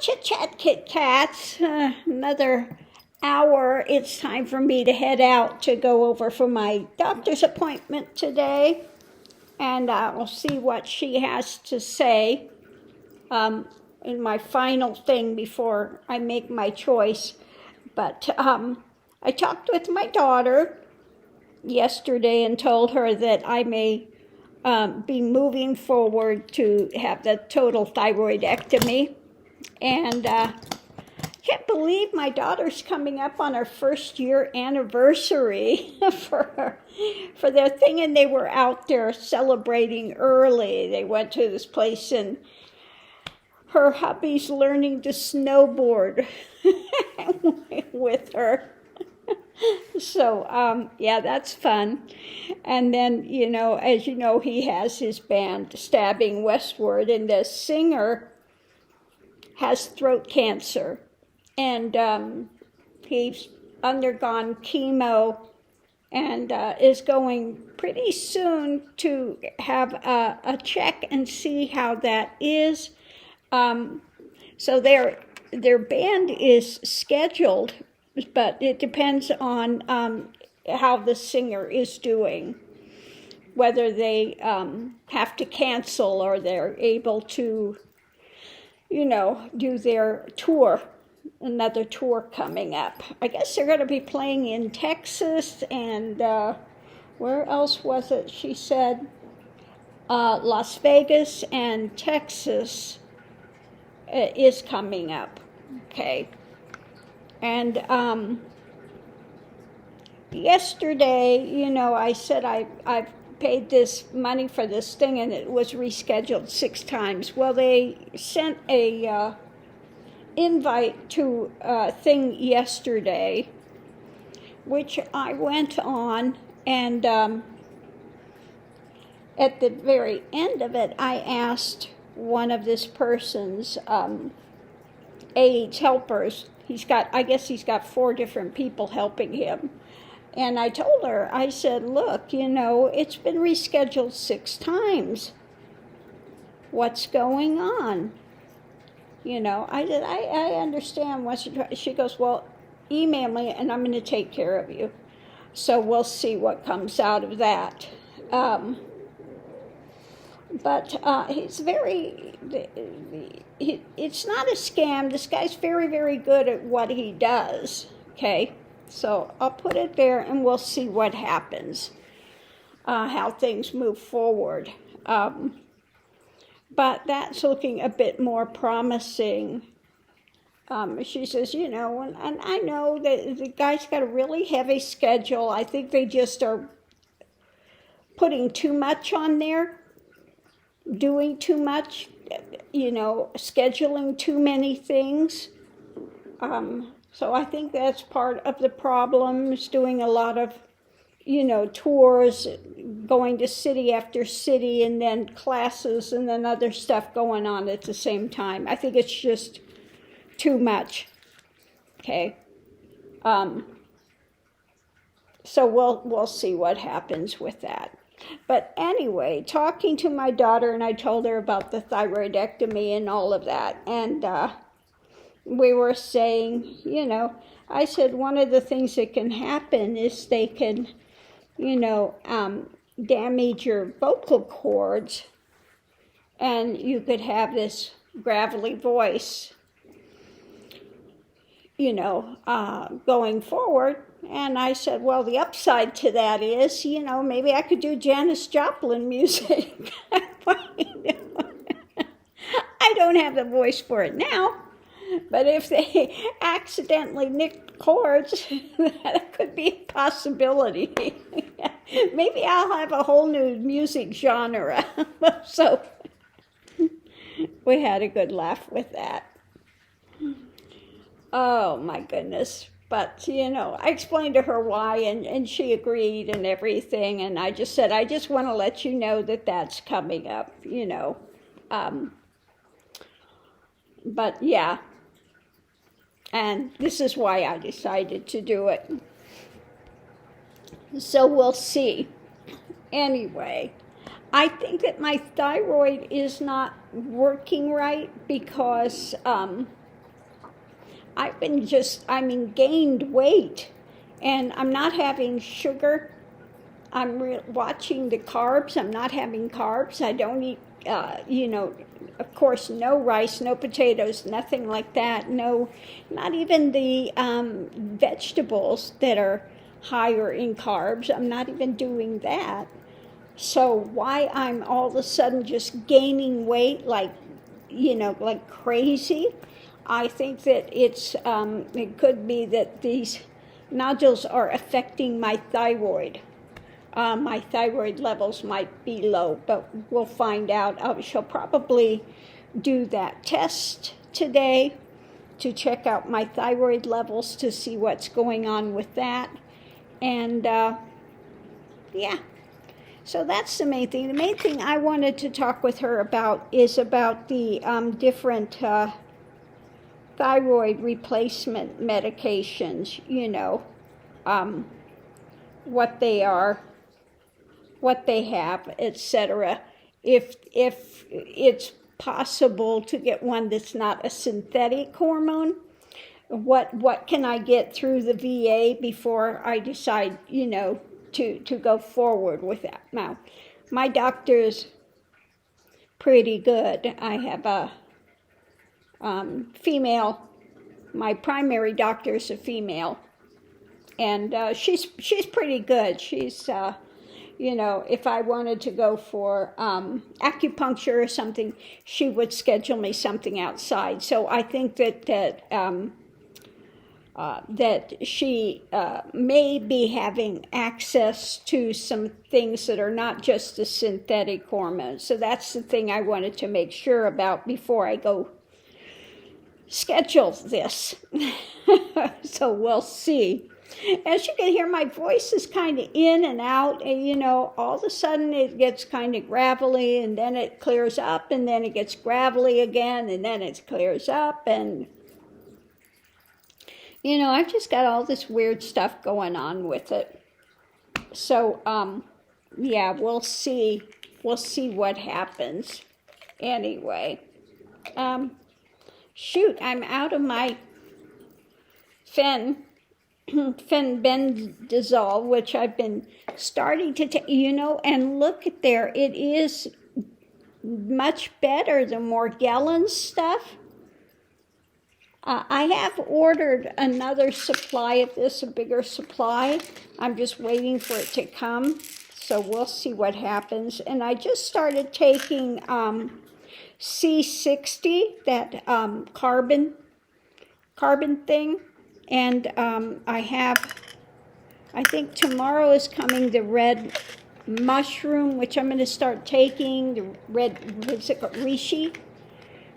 Chit Chat Kit Kats. Another hour. It's time for me to head out to go over for my doctor's appointment today. And I'll see what she has to say in my final thing before I make my choice. But I talked with my daughter yesterday and told her that I may be moving forward to have the total thyroidectomy. And can't believe my daughter's coming up on her first year anniversary for their thing, and they were out there celebrating early. They went to this place, and her hubby's learning to snowboard with her. So, yeah, that's fun. And then, as you know, he has his band, Stabbing Westward, and the singer has throat cancer. And he's undergone chemo and is going pretty soon to have a check and see how that is. So their band is scheduled, but it depends on how the singer is doing, whether they have to cancel or they're able to, do their tour, another tour coming up. I guess they're going to be playing in Texas and where else was it? She said Las Vegas and Texas is coming up. Okay. And yesterday, I said I've paid this money for this thing, and it was rescheduled 6 times. Well, they sent a invite to a thing yesterday, which I went on, and at the very end of it, I asked one of this person's aides, helpers. I guess he's got 4 different people helping him. And I told her, I said, look, it's been rescheduled 6 times. What's going on? I said, I understand. She goes, well, email me and I'm going to take care of you. So we'll see what comes out of that. But it's not a scam. This guy's very, very good at what he does, okay? So I'll put it there, and we'll see what happens, how things move forward. But that's looking a bit more promising. She says, and I know that the guy's got a really heavy schedule. I think they just are putting too much on there, doing too much, scheduling too many things. So I think that's part of the problem, is doing a lot of, tours, going to city after city, and then classes, and then other stuff going on at the same time. I think it's just too much, okay? So we'll see what happens with that. But anyway, talking to my daughter, and I told her about the thyroidectomy and all of that, and we were saying, I said one of the things that can happen is they can, damage your vocal cords, and you could have this gravelly voice, going forward. And I said, well, the upside to that is, maybe I could do Janis Joplin music. I don't have the voice for it now. But if they accidentally nicked chords, that could be a possibility. Maybe I'll have a whole new music genre. So we had a good laugh with that. Oh, my goodness. But, I explained to her why, and she agreed and everything. And I just said, I just want to let you know that that's coming up, But, yeah. And this is why I decided to do it. So we'll see. Anyway, I think that my thyroid is not working right because I've been gained weight, and I'm not having sugar. I'm watching the carbs. I'm not having carbs. I don't eat, of course, no rice, no potatoes, nothing like that. No, not even the vegetables that are higher in carbs. I'm not even doing that. So why I'm all of a sudden just gaining weight like crazy, I think that it could be that these nodules are affecting my thyroid. My thyroid levels might be low, but we'll find out. I shall probably do that test today to check out my thyroid levels to see what's going on with that. And yeah, so that's the main thing. The main thing I wanted to talk with her about is about the different thyroid replacement medications, what they are, what they have, etc. If it's possible to get one that's not a synthetic hormone, what can I get through the VA before I decide, to go forward with that? Now, my doctor's pretty good. I have a female. My primary doctor is a female, and she's pretty good. She's if I wanted to go for acupuncture or something, she would schedule me something outside. So I think that she may be having access to some things that are not just the synthetic hormones. So that's the thing I wanted to make sure about before I go schedule this. So we'll see. As you can hear, my voice is kind of in and out, and all of a sudden it gets kind of gravelly, and then it clears up, and then it gets gravelly again, and then it clears up, and I've just got all this weird stuff going on with it. So, yeah, we'll see what happens. Anyway, shoot, I'm out of my fenbendazole, which I've been starting to take, and look at there, it is much better than Morgellons stuff. I have ordered another supply of this, a bigger supply. I'm just waiting for it to come, so we'll see what happens. And I just started taking C60, that carbon thing. And I think tomorrow is coming the red mushroom, which I'm going to start taking, the red, what's it called, reishi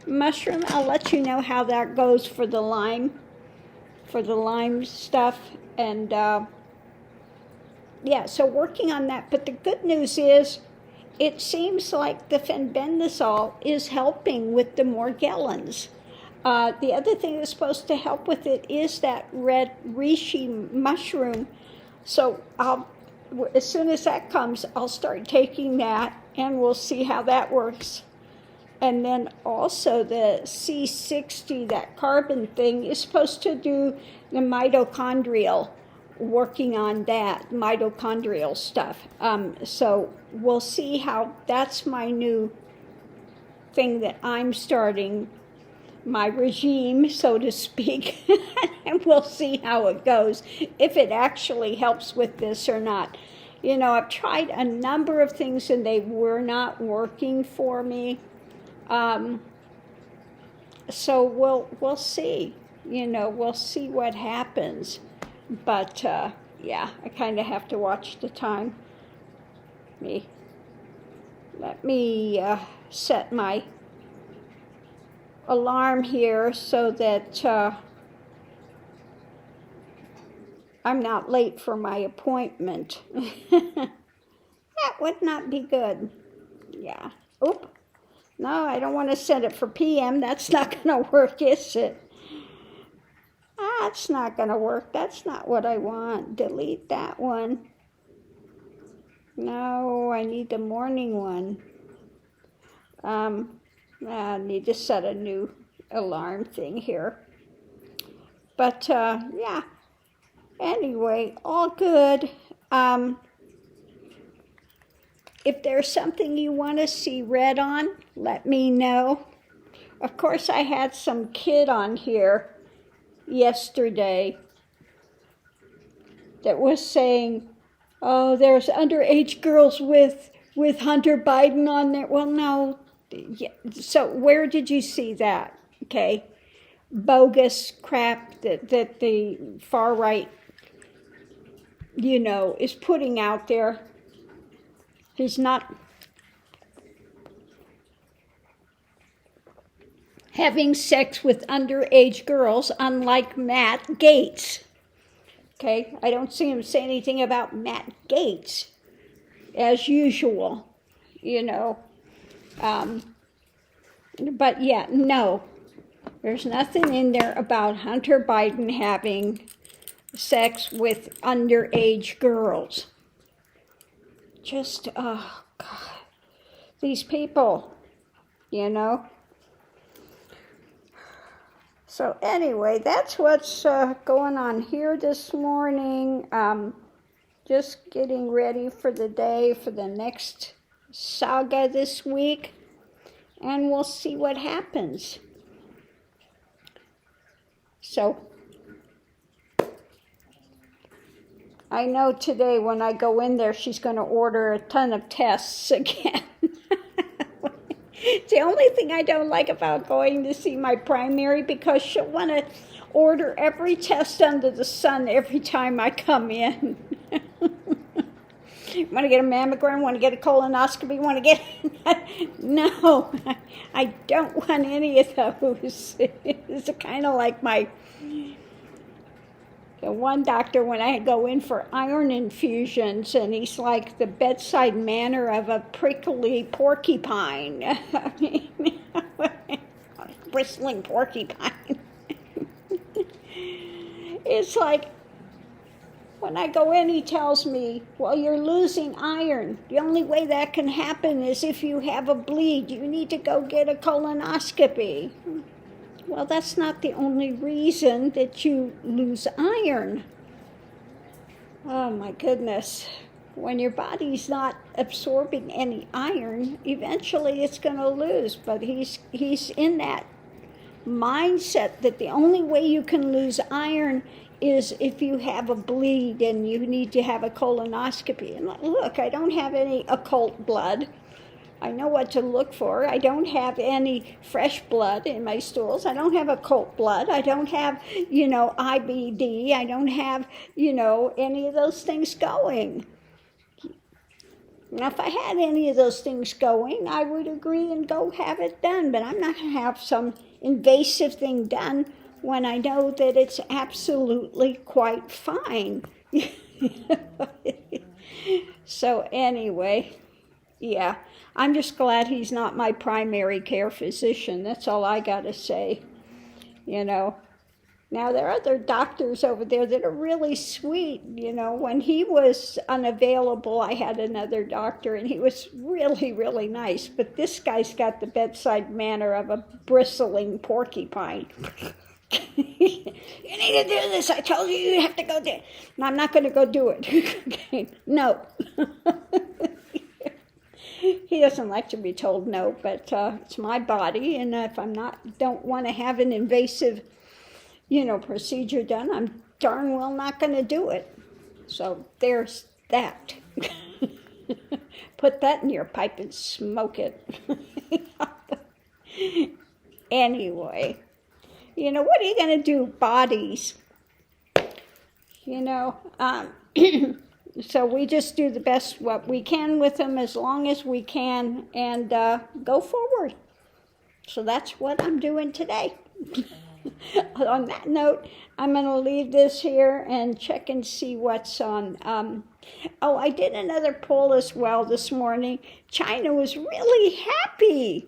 mushroom. I'll let you know how that goes for the lime stuff. And yeah, so working on that. But the good news is, it seems like the fenbendazole is helping with the Morgellons. The other thing that's supposed to help with it is that red reishi mushroom. So as soon as that comes, I'll start taking that, and we'll see how that works. And then also the C60, that carbon thing, is supposed to do the mitochondrial, working on that mitochondrial stuff. So we'll see how that's my new thing that I'm starting, my regime, so to speak, and we'll see how it goes, if it actually helps with this or not. I've tried a number of things and they were not working for me. So we'll see. We'll see what happens. But yeah, I kind of have to watch the time. Let me set my alarm here so that I'm not late for my appointment. That would not be good. Yeah. Oop. No, I don't want to set it for PM. That's not going to work, is it? That's not going to work. That's not what I want. Delete that one. No, I need the morning one. I need to set a new alarm thing here. But, yeah. Anyway, all good. If there's something you want to see read on, let me know. Of course, I had some kid on here yesterday that was saying, oh, there's underage girls with Hunter Biden on there. Well, no. Yeah. So where did you see that? Okay. Bogus crap that the far right, is putting out there. He's not having sex with underage girls, unlike Matt Gaetz. Okay, I don't see him say anything about Matt Gaetz, as usual, But yeah, no, there's nothing in there about Hunter Biden having sex with underage girls. Just, oh, God, these people, So anyway, that's what's going on here this morning. Just getting ready for the day, for the next saga this week, and we'll see what happens. So, I know today when I go in there, she's going to order a ton of tests again. It's the only thing I don't like about going to see my primary, because she'll want to order every test under the sun every time I come in. Want to get a mammogram? Want to get a colonoscopy? Want to get... No, I don't want any of those. It's kind of like the one doctor when I go in for iron infusions, and he's like the bedside manner of a prickly porcupine. I mean, bristling porcupine. It's like, when I go in, he tells me, well, you're losing iron. The only way that can happen is if you have a bleed. You need to go get a colonoscopy. Well, that's not the only reason that you lose iron. Oh, my goodness. When your body's not absorbing any iron, eventually it's going to lose. But he's in that mindset that the only way you can lose iron is if you have a bleed and you need to have a colonoscopy. And look, I don't have any occult blood. I know what to look for. I don't have any fresh blood in my stools. I don't have occult blood. I don't have, IBD. I don't have, any of those things going. Now, if I had any of those things going, I would agree and go have it done. But I'm not going to have some invasive thing done when I know that it's absolutely quite fine. So anyway, yeah, I'm just glad he's not my primary care physician. That's all I got to say, Now, there are other doctors over there that are really sweet. When he was unavailable, I had another doctor, and he was really, really nice. But this guy's got the bedside manner of a bristling porcupine. You need to do this. I told you you have to go there. And I'm not going to go do it. Okay. No. He doesn't like to be told no, but it's my body, and if don't want to have an invasive, procedure done, I'm darn well not going to do it. So there's that. Put that in your pipe and smoke it. Anyway, what are you going to do, bodies? So we just do the best what we can with them as long as we can, and go forward. So that's what I'm doing today. On that note, I'm going to leave this here and check and see what's on. I did another poll as well this morning. China was really happy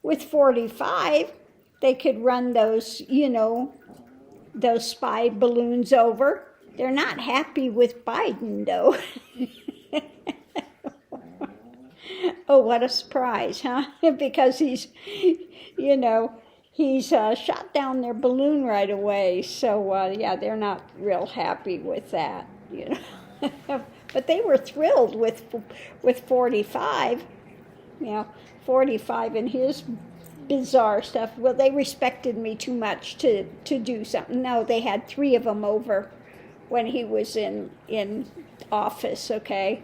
with 45. They could run those, those spy balloons over. They're not happy with Biden, though. Oh, what a surprise, huh? Because he's, he's shot down their balloon right away. So, yeah, they're not real happy with that, you know. But they were thrilled with 45, you know, 45 and his bizarre stuff. Well, they respected me too much to do something. No, they had 3 of them over when he was in office, okay?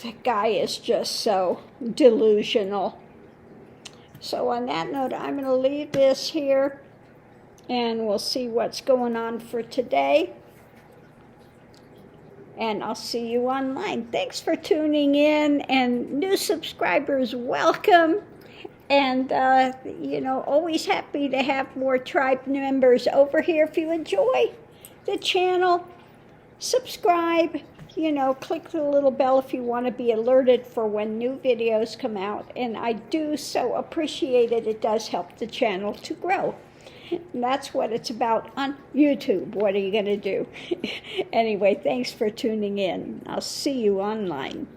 The guy is just so delusional. So on that note, I'm going to leave this here, and we'll see what's going on for today. And I'll see you online. Thanks for tuning in, and new subscribers, welcome. And, you know, always happy to have more tribe members over here. If you enjoy the channel, subscribe, you know, click the little bell if you want to be alerted for when new videos come out. And I do so appreciate it. It does help the channel to grow. And that's what it's about on YouTube. What are you going to do? Anyway, thanks for tuning in. I'll see you online.